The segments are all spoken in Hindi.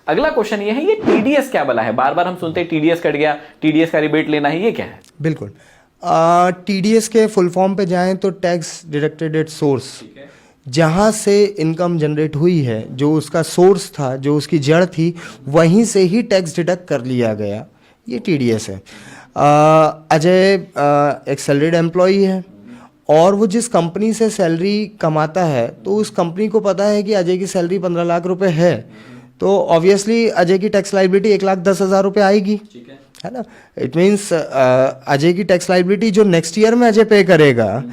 अगला क्वेश्चन ये है, ये टीडीएस क्या बला है? बार बार हम सुनते हैं टीडीएस कट गया, टीडीएस का रिबेट लेना है, ये क्या है? बिल्कुल, टीडीएस के फुल फॉर्म पे जाएं तो टैक्स डिडक्टेड एट सोर्स, जहाँ से इनकम जनरेट हुई है, जो उसका सोर्स था, जो उसकी जड़ थी, वहीं से ही टैक्स डिडक्ट कर लिया गया, ये टीडीएस है। अजय एक सैलरीड एम्प्लॉई है और वो जिस कंपनी से सैलरी कमाता है, तो उस कंपनी को पता है कि अजय की सैलरी 15 लाख रुपए है, तो ऑब्वियसली अजय की टैक्स लाइबिलिटी 1,10,000 रुपये आएगी, है ना। इट मीन्स अजय की टैक्स लाइबिलिटी जो नेक्स्ट ईयर में अजय पे करेगा,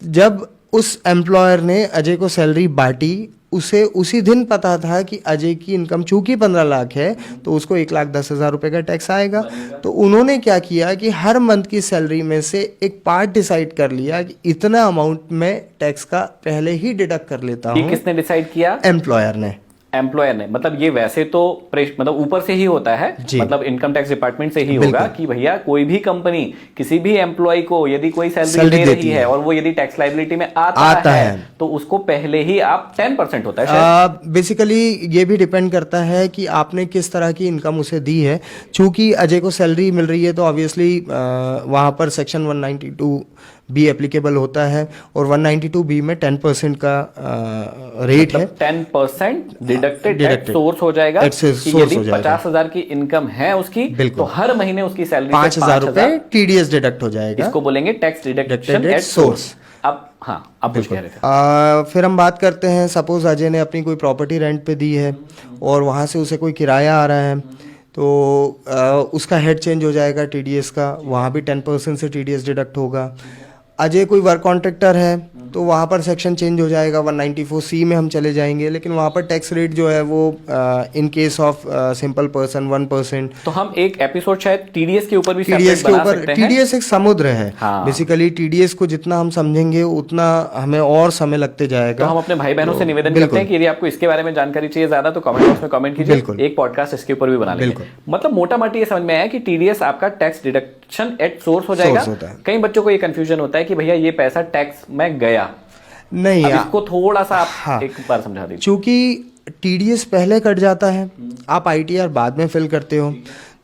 जब उस एम्प्लॉयर ने अजय को सैलरी बांटी, उसे उसी दिन पता था कि अजय की इनकम चूंकि 15 लाख है तो उसको 1,10,000 रुपये का टैक्स आएगा। तो उन्होंने क्या किया कि हर मंथ की सैलरी में से एक पार्ट डिसाइड कर लिया कि इतना अमाउंट में टैक्स का पहले ही डिडक्ट कर लेता हूँ। किसने डिसाइड किया? एम्प्लॉयर ने। एम्प्लॉयर ने, मतलब ये वैसे तो मतलब ऊपर से ही होता है, मतलब इनकम टैक्स डिपार्टमेंट से ही होगा कि भैया कोई भी कंपनी किसी भी एम्प्लॉय को यदि कोई सैलरी दे रही है और वो यदि टैक्स लाइबिलिटी में आता है तो उसको पहले ही आप 10% होता है। बेसिकली ये भी डिपेंड करता है कि आपने किस तरह की इनकम उसे दी है। चूंकि अजय को सैलरी मिल रही है तो ऑब्वियसली वहाँ पर सेक्शन 192 बी एप्लीकेबल होता है और 192 बी में 10% का रेट है। 10% डिडक्टेड सोर्स हो जाएगा कि यदि 50,000 की इनकम है उसकी, तो हर महीने उसकी सैलरी 5,000 रुपए टीडीएस डिडक्ट हो जाएगा। इसको बोलेंगे टैक्स डिडक्शन एट सोर्स। अब हाँ, अब कुछ कह रहे थे। फिर हम बात करते हैं, सपोज अजय ने अपनी कोई प्रॉपर्टी रेंट पे दी है और वहाँ से उसे कोई किराया आ रहा है, तो उसका हेड चेंज हो जाएगा टीडीएस का, वहाँ भी 10% से टीडीएस डिडक्ट होगा। अजय कोई वर्क कॉन्ट्रैक्टर है तो वहाँ पर सेक्शन चेंज हो जाएगा, 194C में हम चले जाएंगे, लेकिन वहाँ पर टैक्स रेट जो है वो in case of simple person 1%। तो हम एक एपिसोड शायद टीडीएस के ऊपर भी टीडीएस के ऊपर, टीडीएस एक समुद्र है। हाँ। बेसिकली टीडीएस को जितना हम समझेंगे उतना हमें और समय लगते जाएगा। तो हम अपने भाई बहनों से निवेदन करते हैं कि यदि आपको इसके बारे में जानकारी चाहिए ज्यादा तो कमेंट बॉक्स में कमेंट कीजिए, एक पॉडकास्ट इसके ऊपर भी बना लेंगे। मतलब मोटा मोटी ये समझ में आया कि टीडीएस आपका टैक्स डिडक्शन एट सोर्स हो जाएगा। कई बच्चों को ये कंफ्यूजन होता है कि भैया ये पैसा टैक्स में गया नहीं, इसको थोड़ा सा आप एक बार समझा दीजिए। चूंकि टीडीएस पहले कट जाता है, आप आईटीआर बाद में फिल करते हो,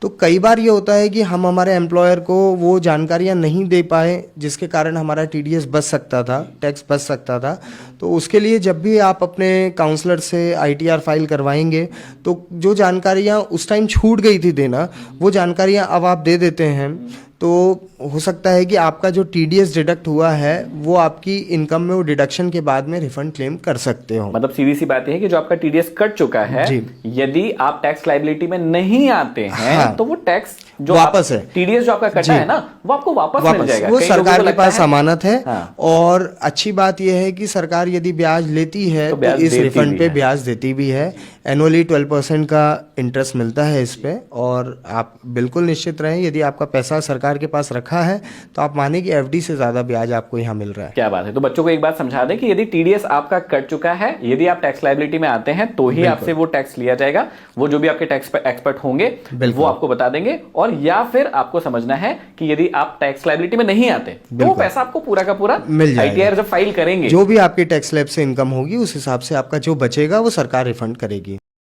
तो कई बार ये होता है कि हम हमारे एम्प्लॉयर को वो जानकारियां नहीं दे पाए जिसके कारण हमारा टीडीएस बच सकता था, टैक्स बच सकता था। तो उसके लिए जब भी आप अपने काउंसलर से आईटीआर फाइल करवाएंगे तो जो जानकारियां उस टाइम छूट गई थी देना, वो जानकारियां अब आप दे देते हैं, तो हो सकता है कि आपका जो टीडीएस डिडक्ट हुआ है वो आपकी इनकम में वो डिडक्शन के बाद में रिफंड क्लेम कर सकते हो। मतलब सीधी सी बात है कि जो आपका टीडीएस कट चुका है, यदि आप टैक्स लाइबिलिटी में नहीं आते हैं तो वो टैक्स जो वापस है, टीडीएस जो आपका कटा है ना, वो आपको वापस मिल जाएगा। वो सरकार के पास अमानत है। और अच्छी बात यह है कि सरकार यदि ब्याज लेती है तो इस रिफंड पे ब्याज देती भी है। एनुअली 12% का इंटरेस्ट मिलता है इस पे, और आप बिल्कुल निश्चित रहें यदि आपका पैसा सरकार के पास रखा है तो आप माने कि एफडी से ज्यादा ब्याज आपको यहाँ मिल रहा है। क्या बात है। तो बच्चों को एक बात समझा दें कि यदि टीडीएस आपका कट चुका है, यदि आप टैक्स लाइबिलिटी में आते हैं तो ही आपसे वो टैक्स लिया जाएगा। वो जो भी आपके टैक्स एक्सपर्ट होंगे वो आपको बता देंगे, और या फिर आपको समझना है कि यदि आप टैक्स लाइबिलिटी में नहीं आते तो वो पैसा आपको पूरा का पूरा मिल जाएगा। आईटीआर जब फाइल करेंगे, जो भी आपकी टैक्स स्लैब से इनकम होगी उस हिसाब से आपका जो बचेगा वो सरकार रिफंड करेगी।